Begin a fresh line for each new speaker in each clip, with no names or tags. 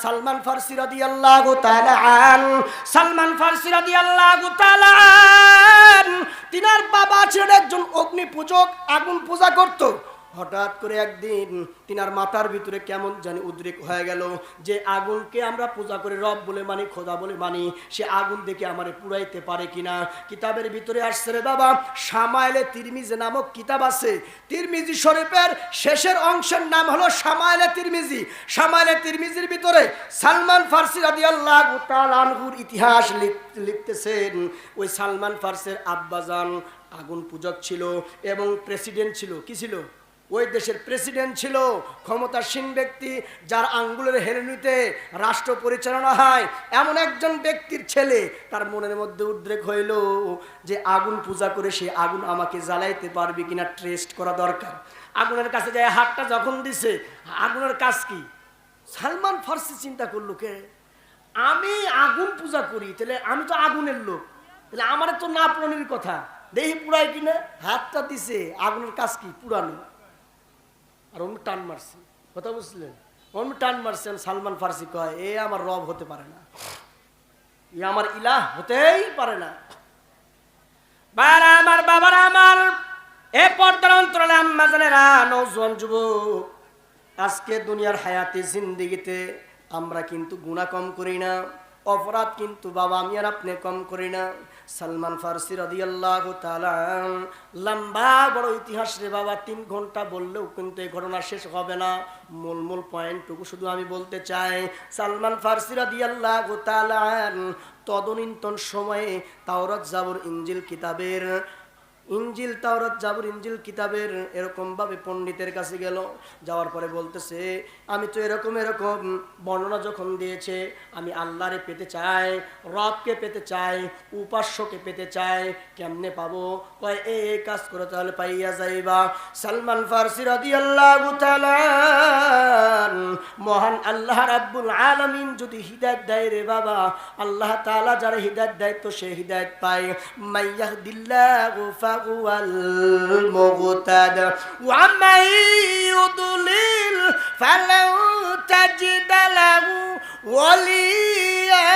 সালমান ফারসি রাদিয়াল্লাহু তাআলা আন, সালমান ফারসি রাদিয়াল্লাহু তাআলা আন, তিনার বাবা ছিলেন একজন অগ্নি পূজক, আগুন পূজা করত। হঠাৎ করে একদিন তিনার মাথার ভিতরে কেমন জানি উদ্রেক হয়ে গেল যে আগুনকে আমরা পূজা করে রব বলে মানি, খোদা বলে মানি, সে আগুন দেখে আমারে পুড়াইতে পারে কিনা। কিতাবের ভিতরে আসছে রে বাবা, শামাইলে তিরমিজি নামক কিতাব আছে। তিরমিজি শরীফের শেষের অংশের নাম হলো শামাইলে তিরমিজি। শামাইলে তিরমিজির ভিতরে সালমান ফারসি রাদিয়াল্লাহু তাআলা আনহুর ইতিহাস লিখতেছেন। ওই সালমান ফারসির আব্বাজান আগুন পূজক ছিল এবং প্রেসিডেন্ট ছিল। কি ছিল? ওই দেশের প্রেসিডেন্ট ছিল, ক্ষমতাসীন ব্যক্তি, যার আঙ্গুলের হেলনিতে রাষ্ট্র পরিচালনা হয়। এমন একজন ব্যক্তির ছেলে, তার মনের মধ্যে উদ্রেক হইল যে আগুন পূজা করে সে আগুন আমাকে জ্বালাইতে পারবে কিনা টেস্ট করা দরকার। আগুনের কাছে যায় হাতটা যখন দিছে, আগুনের কাজ কি? সালমান ফারসি চিন্তা করলো, কে আমি আগুন পূজা করি, তাহলে আমি তো আগুনের লোক, তাহলে আমার তো না পুরানোর কথা, দেখি পুরাই কিনা। হাতটা দিছে, আগুনের কাজ কি? পুরানো। আর অন্য টান মারছে, কথা বুঝলেন? অন্য টান মারছেন। সালমান ফারসি কয়, এ আমার রব হতে পারে না, এ আমার ইলাহ হতেই পারে না। বারা আমার, বাবারা আমার, এ পর্দার অন্তরালে আম্মা জানেরা, নওজোয়ান যুবক, আজকে দুনিয়ার হায়াতে জিন্দেগিতে আমরা কিন্তু গুনাহ কম করি না, অপরাধ কিন্তু বাবা আমি আর আপনি কম করি না। সালমান ফারসি রাদিয়াল্লাহু তাআলা, লম্বা বড় ইতিহাস রে বাবা, 3 ঘন্টা বললেও কিন্তু এই ঘটনা শেষ হবে না। মূল পয়েন্টটুকু শুধু আমি বলতে চাই। সালমান ফারসি রাদিয়াল্লাহু তাআলা তদনীন্তন সময়ে তাওরাত জাবুর ইনজিল কিতাবের, ইনজিল তাওরাত জাবুর ইনজিল কিতাবের এরকম ভাবে পণ্ডিতের কাছে গেল। যাওয়ার পরে বলতেছে, আমি তো এরকম বর্ণনা যখন দিয়েছে, আমি আল্লাহরে পেতে চাই, রবকে পেতে চাই, উপাস্যকে পেতে চাই, কেমনে পাবো? কয় এই কাজ করে তাহলে পাইয়া যাইবা। সালমান ফারসি রাদিয়াল্লাহু তাআলা, মহান আল্লাহ রাব্বুল আলামিন যদি হিদায়াত দেয় রে বাবা, আল্লাহ তাআলা যারা হিদায়াত দেয় তো সে হিদায়াত পায়। মাইয়াহদিল্লাহু هو المهتد ومن يضلل فلن تجد له وليا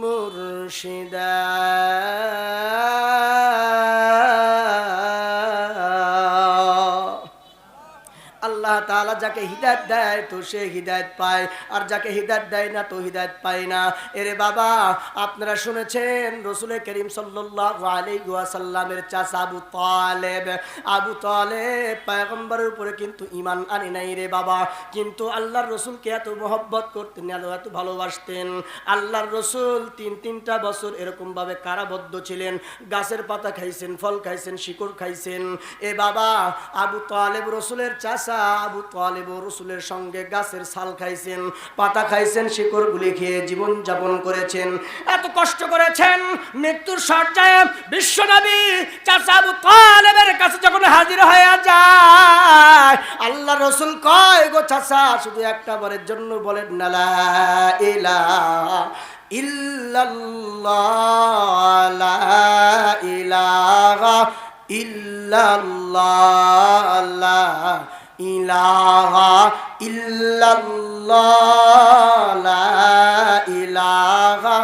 مرشدا। আল্লাহ তাআলা যাকে হিদায়াত দেয় তো সে হিদায়াত পায়, আর যাকে হিদায়াত দেয় না তো হিদায়াত পায় না। এরে বাবা, আপনারা শুনেছেন রাসূল করিম সাল্লাল্লাহু আলাইহি ওয়াসাল্লামের চাচা আবু তালেব পয়গম্বরের উপরে কিন্তু ঈমান আনে নাই রে বাবা, কিন্তু আল্লাহর রাসূলকে এত মহব্বত করতেন, এত ভালোবাসতেন। আল্লাহর রাসূল 3টা বছর এরকম ভাবে কারাবদ্ধ ছিলেন, গাছের পাতা খাইছেন, ফল খাইছেন, শিকড় খাইছেন। এ বাবা, আবু তালেব রাসূলের চাচা, আবু তালেব রাসূলের সঙ্গে গাছের ছাল খাইছেন, পাতা খাইছেন, শিকড়গুলি খেয়ে জীবন যাপন করেছেন, এত কষ্ট করেছেন। মৃত্যুর শয্যায় বিশ্বনবী চাচা আবু তালেবের কাছে যখন হাজির হয়ে যায়, আল্লাহ রাসূল কয়, গো চাচা, শুধু একটা বারের জন্য বলেন না লা ইলাহা ইল্লাল্লাহ, লা ইলাহা ইল্লাল্লাহ, লা ইলাহা ইল্লাল্লাহ, লা ইলাহা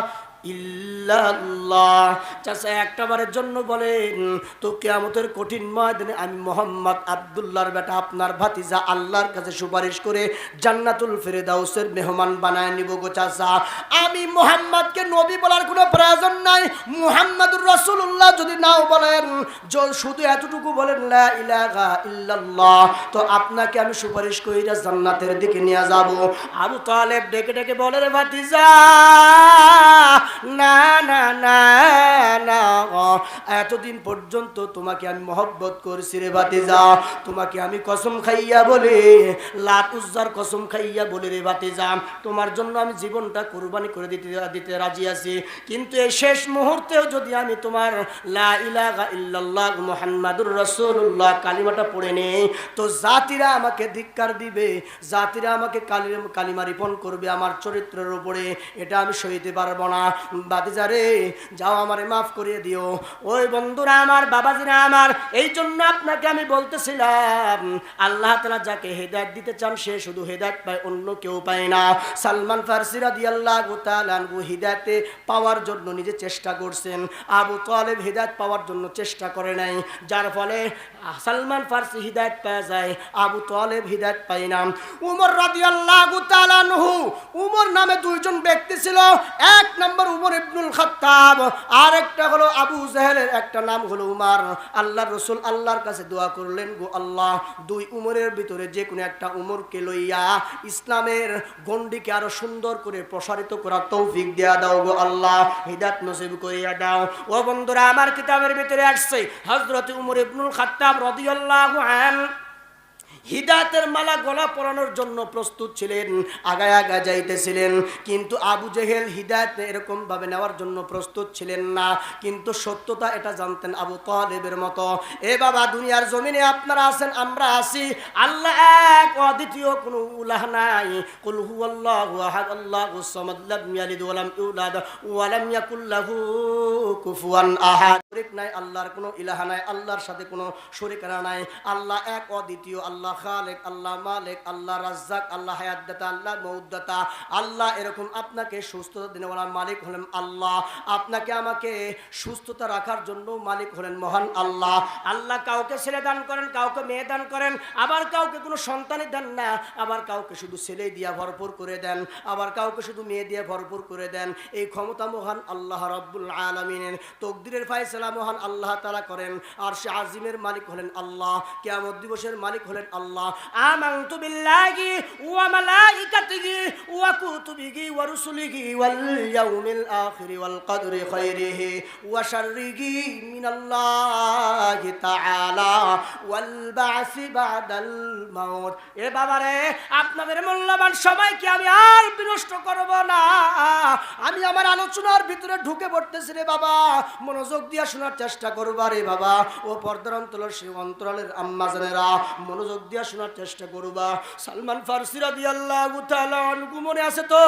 ইল্লাল্লাহ। চাচা একটা বারের জন্য বলেন তো কিয়ামতের কঠিন ময়দানে আমি মোহাম্মদ আব্দুল্লাহর বেটা আপনার ভাতিজা আল্লাহর কাছে সুপারিশ করে জান্নাতুল ফেরদাউসের মেহমান বানায় নিব গো চাচা। আমি মুহাম্মদকে নবী বলার কোনো প্রয়োজন নাই, মুহাম্মাদুর রাসূলুল্লাহ যদি নাও বলেন, শুধু এতটুকু বলেন লা ইলাহা ইল্লাল্লাহ, তো আপনাকে আমি সুপারিশ কইরা জান্নাতের দিকে নিয়ে যাব। আবু তালেব ডেকে ডেকে বলে, রে ভাতিজা, না না না না, এতদিন পর্যন্ত তোমাকে আমি মহব্বত করছি রে ভাতিজা, তোমাকে আমি কসম খাইয়া বলে, লাত উজ্জার কসম খাইয়া বলে রে ভাতিজা, তোমার জন্য আমি জীবনটা কুরবানি করে দিতে রাজি আছি, কিন্তু এই শেষ মুহূর্তেও যদি আমি তোমার লা ইলাহা ইল্লাল্লাহ মুহাম্মাদুর রাসূলুল্লাহ কালিমাটা পড়ে নেই, তো জাতিরা আমাকে ধিক্কার দিবে, জাতিরা আমাকে কালিমা রিপন করবে আমার চরিত্রের উপরে, এটা আমি সইতে পারবো না। ভাতিজা রে যাও আমারে মাফ করিয়ে দিও। ওই বন্ধুরা আমার, বাবাজিরা আমার, এই জন্য আপনাকে আমি বলতেছিলাম আল্লাহ তাআলা যাকে হেদায়েত দিতে চান সে শুধু হেদায়েত পায়, অন্য কেউ পায় না। সালমান ফারসি রাদিয়াল্লাহু তাআলা আনহু হিদায়াত পাওয়ার জন্য নিজে চেষ্টা করছেন, আবু তালেব হিদায়াত পাওয়ার জন্য চেষ্টা করে নাই, যার ফলে সালমান ফারসি হিদায়াত পাওয়া যায়, আবু তালেব হিদায়াত পায় না। উমর রাদিয়াল্লাহু তাআলা আনহু, উমর নামে দুইজন ব্যক্তি ছিল, এক নম্বর উমর ইবনুল খাত্তাব, আর একটা হলো আবু জাহেলের একটা নাম হলো উমর। আল্লাহর রাসূল আল্লাহর কাছে দোয়া করলেন, গো আল্লাহ, দুই উমরের ভিতরে যে কোনো একটা উমরকে লইয়া ইসলামের গণ্ডিকে আরো সুন্দর করে প্রসারিত করার তৌফিক দেয়া দাও গো আল্লাহ, হিদায়াত নসিব করিয়া দাও। ও বন্ধুরা আমার, কিতাবের ভিতরে আসছে হযরত উমর ইবনুল খাত্তাব রাদিয়াল্লাহু আনহু হিদায়াতের মালা গলা পরানোর জন্য প্রস্তুত ছিলেন, আগায় আগায় যাইতেছিলেন, কিন্তু আবু জেহেল হিদায়াত এরকম ভাবে নেওয়ার জন্য প্রস্তুত ছিলেন না, কিন্তু সত্যতা এটা জানতেন আবু তালেবের মতো। এ বাবা, দুনিয়ার জমিনে আপনারা আছেন, আমরা আছি, আল্লাহ এক, অদ্বিতীয়, কোনো ইলাহ নাই। কুল হুয়াল্লাহু আহাদ, আল্লাহুস সামাদ, লাম ইয়ালিদ ওয়া লাম ইউলাদ ওয়া লাম ইয়াকুল লাহু কুফুয়ান আহাদ। শরীক নাই, আল্লাহর কোনো ইলাহ নাই, আল্লাহর সাথে কোনো শরীকানা নাই। আল্লাহ এক, অদ্বিতীয়, আল্লাহ খালেক, আল্লাহ মালিক, আল্লাহ রাজ্জাক, আল্লাহ হায়াতদাতা, আল্লাহ মউদ্দাতা। আল্লাহ এরকম আপনাকে সুস্থতা দেওয়ার মালিক হলেন আল্লাহ, আপনাকে আমাকে সুস্থতা রাখার জন্য মালিক হলেন মহান আল্লাহ। আল্লাহ কাউকে ছেলে দান করেন, কাউকে মেয়ে দান করেন, আবার কাউকে কোনো সন্তানই দেন না, আবার কাউকে শুধু ছেলে দিয়া ভরপুর করে দেন, আবার কাউকে শুধু মেয়ে দিয়ে ভরপুর করে দেন। এই ক্ষমতা মহান আল্লাহ রাব্বুল আলামিনের, তকদিরের ফায়সালা মহান আল্লাহ তাআলা করেন। আর সে আজিমের মালিক হলেন আল্লাহ, কিয়ামত দিবসের মালিক হলেন আল্লাহ। আমানতু বিল্লাহি ওয়া মালাইকাতিহি ওয়া কুতুবিহি ওয়া রুসুলিহি ওয়াল ইয়াউমিল আখির ওয়াল কদরি খায়রিহি ওয়া শাররিহি মিনাল্লাহি তাআলা ওয়াল বা'সি বাদাল মাউত। এ বাবারে, আপনাদের মূল্যবান সময়কে আমি আর বিনষ্ট করব না, আমি আমার আলোচনার ভিতরে ঢুকে পড়তেছি রে বাবা, মনোযোগ দিয়ে শোনার চেষ্টা করবা রে বাবা। ও পর্দার অন্তরের সেই অন্তরালের আম্মা জানেরা, মনোযোগ দিয়ে শোনার চেষ্টা করবা। সালমান ফারসি রাদিয়াল্লাহু তাআলা আনহু, মনে আছে তো?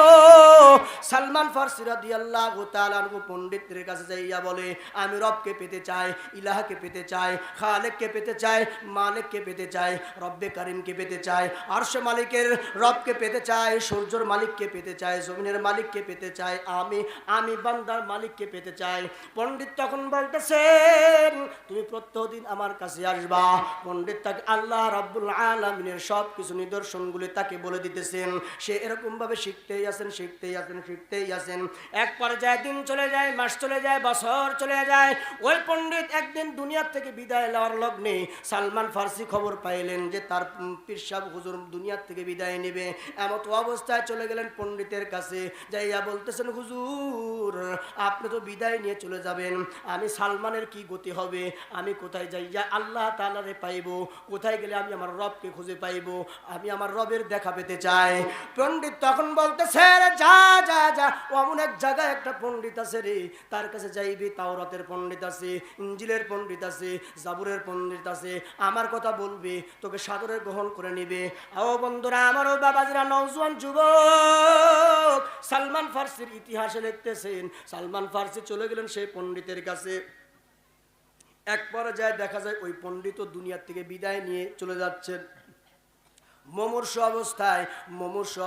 সালমান ফারসি রাদিয়াল্লাহু তাআলা আনহু পণ্ডিতদের কাছে যাইয়া বলে, আমি রবকে পেতে চাই, ইলাহকে পেতে চাই, খালেককে পেতে চাই, মালিককে পেতে চাই, রব্বে কারিমকে পেতে চাই, আরশে মালিকের রবকে পেতে চাই, সূর্যের মালিককে পেতে চাই, জমিনের মালিককে পেতে চাই, আমি বান্দার মালিককে পেতে চাই। পণ্ডিত তখন বলতেছেন, তুমি প্রত্যেকদিন আমার কাছে আসবা। পণ্ডিত তাকে আল্লাহ রাব্বুল আলামিনের সব কিছু নিদর্শনগুলি তাকে বলে দিতেছেন। সে এরকম ভাবে শিখতেই আছেন, শিখতেই আছেন, শিখতেই আছেন। এক পর্যায়ে দিন চলে যায়, মাস চলে যায়, বছর চলে যায়। ওই পণ্ডিত একদিন দুনিয়া থেকে বিদায় নেওয়ার লগ্নে সালমান ফারসি খবর পাইলেন যে তার পীর সাহেব হুজুর দুনিয়া থেকে বিদায় নেবে। এমত অবস্থায় চলে গেলেন পণ্ডিতের কাছে, যাইয়া বলতেছেন, হুজুর আপনি তো বিদায় নিয়ে চলে যাবেন, আমি সালমানের কি গতি হবে, আমি কোথায় যাইয়া আল্লাহ তাআলারে পাইব, কোথায় গেলে আমি আমার রবকে খুঁজে পাইব, আমি আমার রবের দেখা পেতে চাই। পণ্ডিত তখন বলতেছে, যা যা যা, অমন এক জায়গায় একটা পণ্ডিত আছে রে, তার কাছে যাইবি। তাওরাতের পণ্ডিত আছে, ইনজিলের পণ্ডিত আছে, জাবুরের পণ্ডিত আছে, আমার কথা বলবি, তোকে সাদরে গ্রহণ করে নিবে। ও বন্ধুরা আমারও বাবাজিরা, নওজোয়ান যুবক, সালমান ফারসির ইতিহাসে লিখতেছেন, সালমান ফারসি চলে গেলেন সেই পণ্ডিতের কাছে। এক পর্যায়ে দেখা যায় ওই পণ্ডিত দুনিয়ার থেকে বিদায় নিয়ে চলে যাচ্ছেন মুমূর্ষু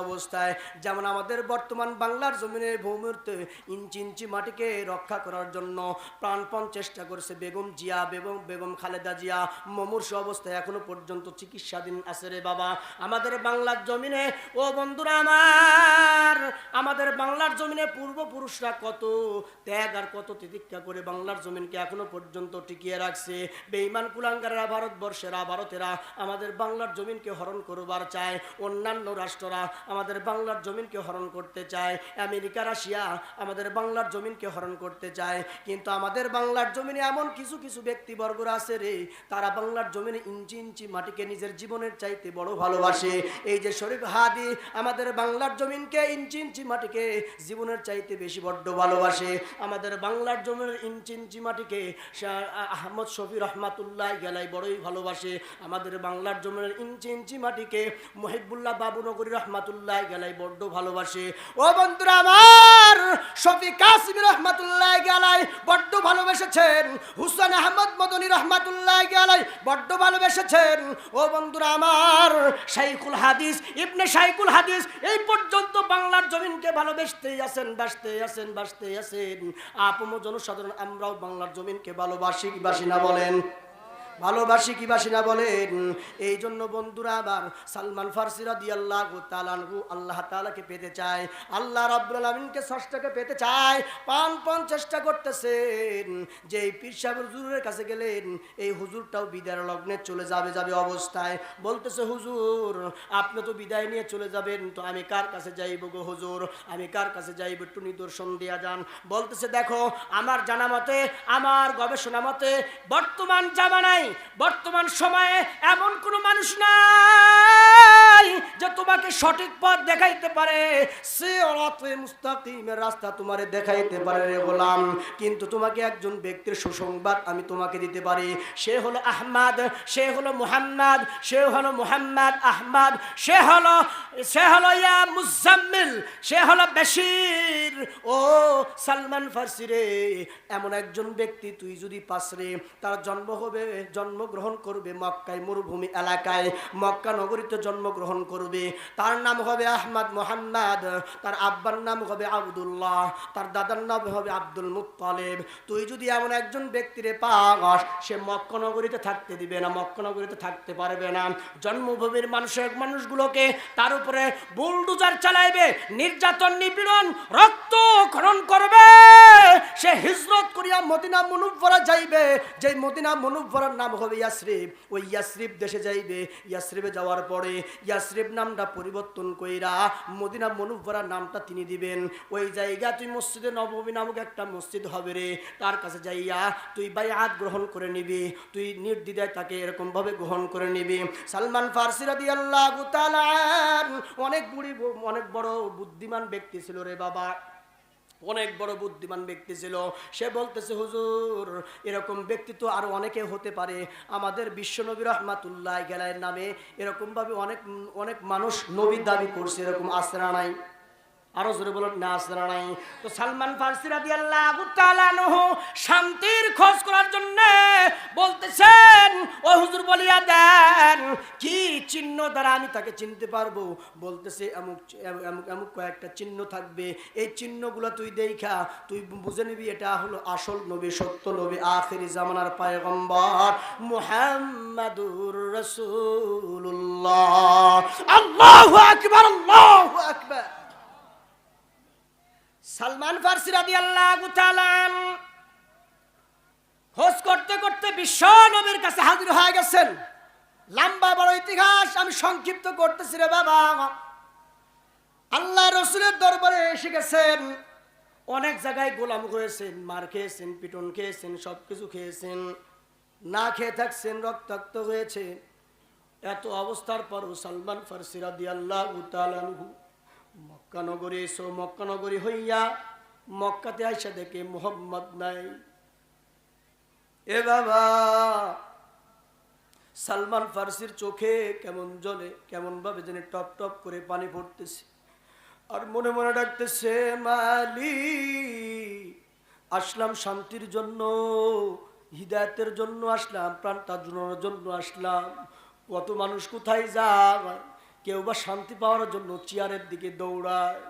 অবস্থায়। যেমন আমাদের বর্তমান বাংলার জমিনে ভূমিতে ইঞ্চি ইঞ্চি মাটিকে রক্ষা করার জন্য প্রাণপণ চেষ্টা করছে বেগম জিয়া, বেগম খালেদা জিয়া, মুমূর্ষু অবস্থায় এখনো পর্যন্ত চিকিৎসাধীন আছে রে বাবা। আমাদের বাংলার জমিনে, ও বন্ধুরা আমার, আমাদের বাংলার জমিনে পূর্বপুরুষরা কত ত্যাগ আর কত তিতিক্ষা করে বাংলার জমিনকে এখনো পর্যন্ত টিকিয়ে রাখছে। বেঈমান কুলাঙ্গারেরা, ভারতেরা আমাদের বাংলার জমিনকে হরণ করবে চায়, অন্যান্য রাষ্ট্ররা আমাদের বাংলার জমিনকে হরণ করতে চায়, আমেরিকা, রাশিয়া আমাদের বাংলার জমিনকে হরণ করতে চায়। কিন্তু আমাদের বাংলার জমিনে এমন কিছু কিছু ব্যক্তিবর্গরা আছে রে, তারা বাংলার জমিনে ইঞ্চি ইঞ্চি মাটিকে নিজের জীবনের চাইতে বড় ভালোবাসে। এই যে শরীফ হাদি আমাদের বাংলার জমিনকে ইঞ্চি ইঞ্চি মাটিকে জীবনের চাইতে বেশি বড্ড ভালোবাসে। আমাদের বাংলার জমিনের ইঞ্চি ইঞ্চি মাটিকে আহমদ শফি রহমাতুল্লাহ গেলাই বড়ই ভালোবাসে। আমাদের বাংলার জমিনের ইঞ্চি ইঞ্চি মাটিকে ভাইকে মুহিবুল্লাহ বাবুনগরী রহমাতুল্লাহ আলাইহি বড্ড ভালোবাসে। ও বন্ধুরা আমার, শফি কাসিমি রহমাতুল্লাহ আলাইহি বড্ড ভালোবেসেছেন, হুসেন আহমদ মদনী রহমাতুল্লাহ আলাইহি বড্ড ভালোবেসেছেন। ও বন্ধুরা আমার, শাইখুল হাদিস ইবনে শাইখুল হাদিস এই পর্যন্ত বাংলার জমিনকে ভালোবেসতেই আছেন, বাসতেই আছেন। আপম জনসাধারণ আমরাও বাংলার জমিনকে ভালোবাসি কি বাসি না বলেন? ভালোবাসি কি বাসি না বলেন? এই জন্য বন্ধুরা আবার সালমান ফারসি রাদিয়াল্লাহু তাআলা আনহু আল্লাহ তাআলাকে পেতে চায়, আল্লাহ রাব্বুল আলামিনকে স্রষ্টাকে পেতে চায়, প্রাণপণ চেষ্টা করতেছেন যে এই পীর সাহেব হুজুরের কাছে গেলেন এই হুজুরটাও বিদায়ের লগ্নে চলে যাবে অবস্থায় বলতেছে, হুজুর আপনি তো বিদায় নিয়ে চলে যাবেন, তো আমি কার কাছে যাইব গো হুজুর, আমি কার কাছে যাইব, একটু নিদর্শন দেয়া যান। বলতেছে, দেখো আমার জানা মতে, আমার গবেষণা মতে বর্তমান জামানায়, বর্তমান সময়ে এমন কোন মানুষ নাই যে তোমাকে সঠিক পথ দেখাইতে পারে, সিরাতে মুস্তাকিমের রাস্তা তোমারে দেখাইতে পারে রে গোলাম। কিন্তু তোমাকে একজন ব্যক্তির সুসংবাদ আমি তোমাকে দিতে পারি, সে হলো আহমদ, সে হলো মুহাম্মদ, সে হলো মুহাম্মদ আহমদ, সে হলো ইয়া মুজাম্মিল, সে হলো বেশির। ও সালমান ফারসি রে, এমন একজন ব্যক্তি তুই যদি পাস রে, তার জন্মগ্রহণ করবে মক্কায়, মরুভূমি এলাকায়, মক্কা নগরীতে জন্মগ্রহণ করবে। তার নাম হবে আহমদ মুহাম্মদ, তার আব্বার নাম হবে আব্দুল্লাহ, তার দাদার নাম হবে আব্দুল মুত্তালিব। তুই যদি এমন একজন ব্যক্তিরে পাস, সে মক্কা নগরীতে থাকতে দিবে না, মক্কা নগরীতে থাকতে পারবে না। জন্মভূমির মানুষগুলোকে তার উপরে বুলডোজার চালাইবে, নির্যাতন নিপীড়ন রক্ত খনন করবে। সে হিজরত করিয়া মদিনা মুনব্বরা যাইবে, যে মদিনা মুনব্বরার নাম হবে ইয়াসরিব। ওই ইয়াসরিব দেশে যাইবে, ইয়াসরিবে যাওয়ার পরে ইয়াসরিব নামটা পরিবর্তন কইরা মদিনা মুনব্বরার নামটা তিনি দিবেন। ওই জায়গা তুই মসজিদে নববী নামক একটা মসজিদ হবে রে, তার কাছে যাইয়া তুই বাইআত গ্রহণ করে নিবি, তুই নির্দ্বিধায় তাকে এরকম ভাবে গ্রহণ করে নিবি। সালমান ফারসি রাদিয়াল্লাহু তাআলা অনেক বড় বুদ্ধিমান ব্যক্তি ছিল রে বাবা, অনেক বড় বুদ্ধিমান ব্যক্তি ছিল। সে বলতেছে, হুজুর এরকম ব্যক্তি তো আরো অনেকে হতে পারে, আমাদের বিশ্বনবী রাহমাতুল্লাহ আলাইহির নামে এরকম ভাবে অনেক মানুষ নবী দাবি করছে, এরকম আছে না নাই? আরো জোরে বলেন না, আছে না নাই? তো সালমান ফারসি রাদিয়াল্লাহু তাআলা আনহু শান্তির খোঁজ করার জন্য বলতেছেন, ও হুজুর বলিয়া দেন কি চিহ্ন দ্বারা আমি তাকে চিনতে পারবো? বলতেছে, এমুক কয়েকটা চিহ্ন থাকবে, এই চিহ্নগুলো তুই দেখা তুই বুঝে নিবি এটা হলো আসল নবী, সত্য নবী, আখিরি জামানার পয়গম্বর মুহাম্মাদুর রাসূলুল্লাহ। আল্লাহু আকবার, আল্লাহু আকবার। সালমান ফারসি রাদিয়াল্লাহু তাআলা খোঁজ করতে করতে বিশ্ব নবীর কাছে হাজির হয়ে গেছেন। লম্বা বড় ইতিহাস আমি সংক্ষিপ্ত করতেছি রে বাবা। আল্লাহ রসুলের দরবারে এসে গেছেন, অনেক জায়গায় গোলাম হয়েছেন, মার খেয়েছেন, পিটন খেয়েছেন, সবকিছু খেয়েছেন, না খেয়ে থাকছেন, রক্তাক্ত হয়েছে। এত অবস্থার পরও সালমান ফারসি রাদিয়াল্লাহু তাআলা মক্কা নগরী এসো, মক্কা নগরী হইয়া মক্কাতে আইসা দেখে মুহাম্মদ নাই। এ বাবা, সালমান ফারসির চোখে কেমন জ্বলে, কেমন ভাবে যেন টপ টপ করে পানি পড়তেছে, আর মনে মনে ডাকতেছে, মালিক আসলাম শান্তির জন্য, হিদায়াতের জন্য আসলাম, প্রাণটা জুড়ানোর জন্য আসলাম। কত মানুষ কোথায় যায়, কেউ বা শান্তি পাওয়ার জন্য চেয়ারের দিকে দৌড়ায়,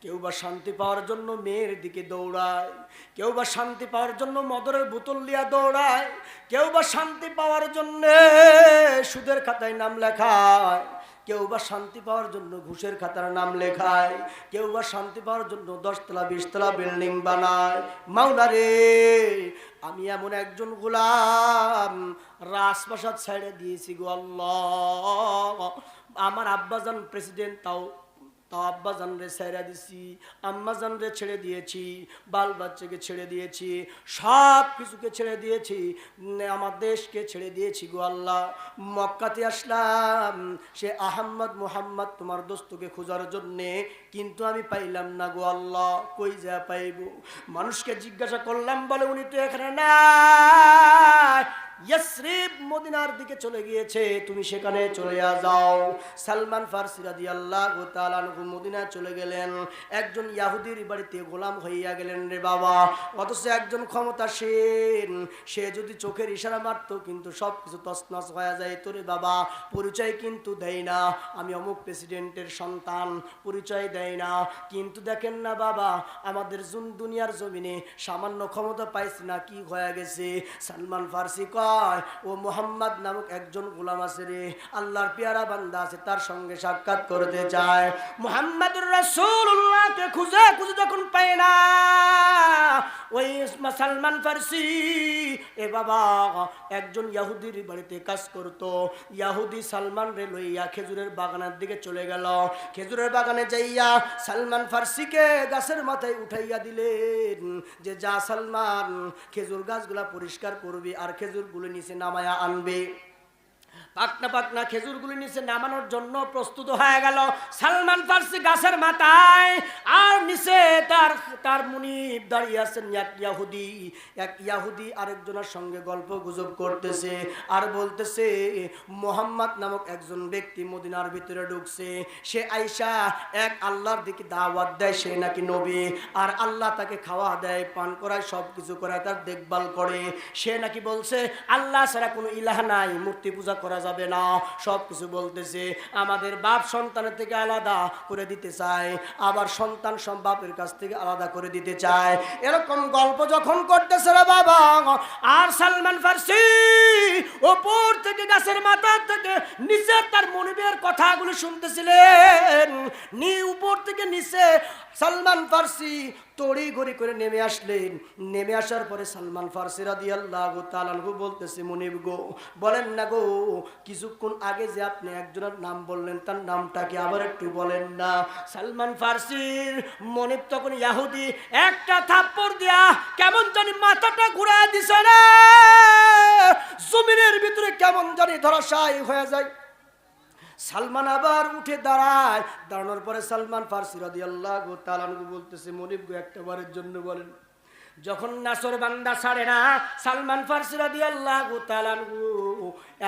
কেউ বা শান্তি পাওয়ার জন্য মেয়ের দিকে দৌড়ায়, কেউ বা শান্তি পাওয়ার জন্য মদরের বোতল লিয়া দৌড়ায়, কেউ বা শান্তি পাওয়ার জন্য সুদের খাতায় নাম লেখায়, কেউ বা শান্তি পাওয়ার জন্য ঘুষের খাতার নাম লেখায়, কেউ বা শান্তি পাওয়ার জন্য 10 তলা 20 তলা বিল্ডিং বানায়। মাওলা রে, আমি এমন একজন গোলাম রাজপ্রাসাদ ছেড়ে দিয়েছি গো আল্লাহ। আমার আব্বাজান প্রেসিডেন্ট, তাও আব্বাজান রে ছেড়ে দিয়েছি, আম্মাজান রে ছেড়ে দিয়েছি, বাল বাচ্চাকে ছেড়ে দিয়েছি, সব কিছুকে ছেড়ে দিয়েছি, আমার দেশকে ছেড়ে দিয়েছি গো আল্লাহ। মক্কাতে আসলাম সে আহমদ মুহাম্মদ তোমার দোস্তকে খোঁজার জন্যে, কিন্তু আমি পাইলাম না গো আল্লাহ, কই যা পাইব? মানুষকে জিজ্ঞাসা করলাম, বলে উনি তো এখানে নাই। ইয়াসরিব মদিনার দিকে চলে গিয়েছে, তুমি সেখানে চলে যাও। সালমান ফারসি রাদিয়াল্লাহু তাআলা আনহু মদিনায় চলে গেলেন, একজন ইহুদির বাড়িতে গোলাম হইয়া গেলেন রে বাবা। অথচ একজন ক্ষমতাসীন, সে যদি চোখের ইশারা মারতো কিন্তু সব কিছু তছনছ হয়ে যায়। তোরে বাবা পরিচয় কিন্তু দেয় না, আমি অমুক প্রেসিডেন্টের সন্তান, পরিচয় দেয় না। কিন্তু দেখেন না বাবা, আমাদের দুনিয়ার জমিনে সামান্য ক্ষমতা পাইছি না, কি হয়ে গেছে। সালমান ফারসি কয়, ও মোহাম্মদ নামক একজন গোলাম আছে রে, আল্লাহর পেয়ারা বান্দা আছে, তার সঙ্গে সাক্ষাৎ করতে চায়। মুহাম্মদুর রাসূলুল্লাহকে খুঁজে খুঁজে যখন পায় না, ওই সালমান ফারসি এ বাবা একজন ইহুদির বাড়িতে কাজ করতো। ইহুদি সালমান রে লইয়া খেজুরের বাগানের দিকে চলে গেল। খেজুরের বাগানে যাইয়া সালমান ফারসিকে গাছের মাথায় উঠাইয়া দিলেন যে যা সালমান, খেজুর গাছগুলা পরিষ্কার করবি আর খেজুরগুলো নিচে নামায়া আনবে। পাকনা পাকনা খেজুরগুলি নিচে নামানোর জন্য প্রস্তুত হয়ে গেল সালমান ফারসি গাছের মাথায়। আর নিচে তার মুনিব দাঁড়িয়ে আছেন এক ইহুদি আরেকজনের সঙ্গে গল্প গুজব করতেছে আর বলতেছে, মোহাম্মদ নামক একজন ব্যক্তি মদিনার ভিতরে ঢুকছে, সে আয়েশা এক আল্লাহর দিকে দাওয়াত দেয়, সে নাকি নবী, আর আল্লাহ তাকে খাওয়া দেয়, পান করায়, সব কিছু করায়, তার দেখভাল করে। সে নাকি বলছে আল্লাহ ছাড়া কোনো ইলাহ নাই, মূর্তি পূজা করা যাবে না, সব কিছু বলতেছে। আমাদের বাপ সন্তানের থেকে আলাদা করে দিতে চায়, আবার সন্তান সব বাপের কাছ থেকে আলাদা করে দিতে চায়। এরকম গল্প যখন করতেছে রে বাবা, আর সালমান ফারসি উপর থেকে গাছের মাথা থেকে নিচে তার মনিবের কথাগুলো শুনতেছিলেন। উপর থেকে নিচে সালমান ফারসি তড়ি ঘড়ি করে নেমে আসলেন। নেমে আসার পরে সালমান ফারসি রাদিয়াল্লাহু তাআলা আনহু বলতেছে, মুনিব গো, বলেন না গো, কিছুক্ষণ আগে যে আপনি একজনের নাম বললেন, তার নামটা কি আবার একটু বলেন না। সালমান ফারসির মনিব তখন ইহুদি একটা থাপ্পড় দিয়া কেমন জানি মাথাটা ঘুরায় দিছে রে, জমিনের ভিতরে কেমন জানি ধরাশায়ী হয়ে যায়। সালমান আবার উঠে দাঁড়ায়, দাঁড়ানোর পরে সালমান ফারসি রাদিয়াল্লাহু তাআলা আনহু বলতেছে, মুনিব গো, একটা বারের জন্য বলেন। যখন নাসর বান্দা ছাড়ে না, সালমান ফারসি রাদিয়াল্লাহু তাআলা আনহু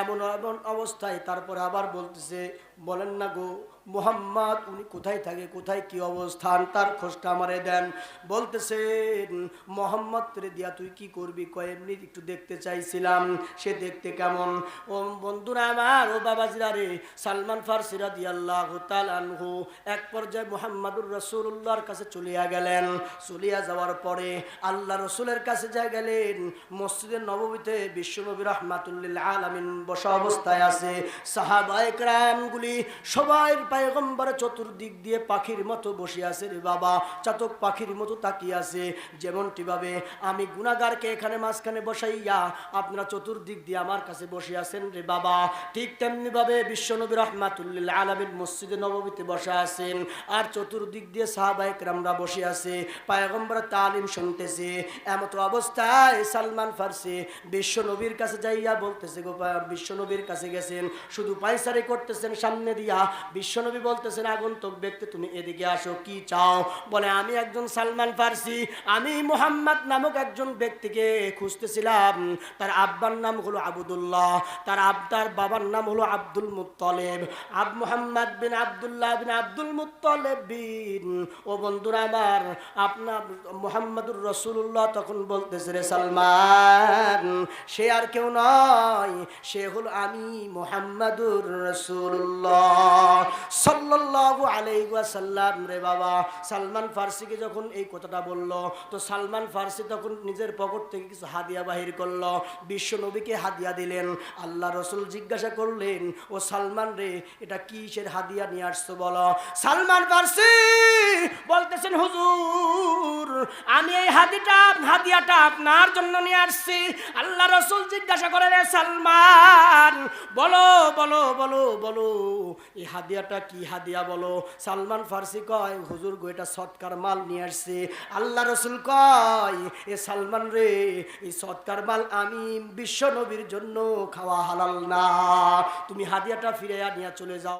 এমন এমন অবস্থায় তারপরে আবার বলতেছে, বলেন না গো মুহাম্মদ, উনি কোথায় থাকে, কোথায় কি অবস্থান, তার খোঁজটা আমারে দেন। বলতেছে, মোহাম্মদ রে দিয়া তুই কি করবি? কয় এমনি একটু দেখতে চাইছিলাম, সে দেখতে কেমন? ও বন্ধুরা আমার, ও বাবাজিরা রে, সালমান ফারসি রাদিয়াল্লাহু তাআলা আনহু এক পর্যায়ে মুহাম্মদুর রাসূলুল্লাহর কাছে চলিয়া গেলেন। চলিয়া যাওয়ার পরে আল্লাহ রসুলের কাছে যা গেলেন, মসজিদে নববীতে বিশ্বনবী রাহমাতুল লিল আলামিন বসা অবস্থায় আছে। সাহাবায়ে কেরামগুলি সবাই পয়গম্বর চতুর্দিক দিয়ে পাখির মতো বসে আছে রে বাবা, চাতক পাখির মতো তাকিয়ে আছে। যেমনটি ভাবে আমি গুনাহগারকে এখানে মাঝখানে বসাইয়া আপনারা চতুর্দিক দিয়ে আমার কাছে বসে আছেন রে বাবা, ঠিক তেমনি ভাবে বিশ্বনবী রাহমাতুল লিল আলামিন মসজিদে নববীতে বসা আছেন, আর চতুর্দিক দিয়ে সাহাবায়ে কেরামরা বসে আছে, পয়গম্বর তালিম শুনতেছে। এমত অবস্থায় সালমান ফারসি বিশ্বনবীর কাছে যাইয়া বলতেছে, গো বিশ্বনবীর কাছে গেছেন, শুধু পায়সারি করতেছেন সামনে দিয়া। বিশ্বনবী বলতেছেন, আগন্তুক ব্যক্তি তুমি এদিকে আসো, কি চাও? বলে, আমি একজন সালমান ফারসি, আমি মুহাম্মদ নামক একজন ব্যক্তিকে খুঁজতেছিলাম। তার আব্বার নাম হলো আবদুল্লাহ, তার বাবার নাম হলো আব্দুল মুত্তালিব, মুহাম্মদ বিন আব্দুল্লাহ বিন আব্দুল মুত্তালিব বিন। ও বন্ধুরা আমার, আপনার মুহাম্মদুর রাসূলুল্লাহ তখন বলতেছে, রে সালমান, সে আর কেউ নয়, সে হলো আমি মুহাম্মদুর রাসূলুল্লাহ সাল্লাল্লাহু আলাইহি ওয়াসাল্লাম। রে বাবা, সালমান ফারসিকে যখন এই কথাটা বলল, তো সালমান ফারসি তখন নিজের পকেট থেকে কিছু হাদিয়া বাহির করলো, বিশ্ব নবীকে হাদিয়া দিলেন। আল্লাহ রসুল জিজ্ঞাসা করলেন, ও সালমান রে, এটা কিসের হাদিয়া নিয়ে আসছো বলো? সালমান ফারসি বলতেছেন, হুজুর, আমি এই হাদিয়াটা আপনার জন্য নিয়ে আসছি। আল্লাহ রসুল জিজ্ঞাসা করে, রে সালমান, বলো বলো বলো বলো, এই হাদিয়াটা কি হাদিয়া বলো? সালমান ফারসি কয়, হুজুর গো, এটা সৎকার মাল নিয়ে আসছে। আল্লাহ রসুল কয়, এ সালমান রে, এই সৎকার মাল আমি বিশ্ব নবীর জন্য খাওয়া হালাল না, তুমি হাদিয়াটা ফিরে নিয়ে চলে যাও।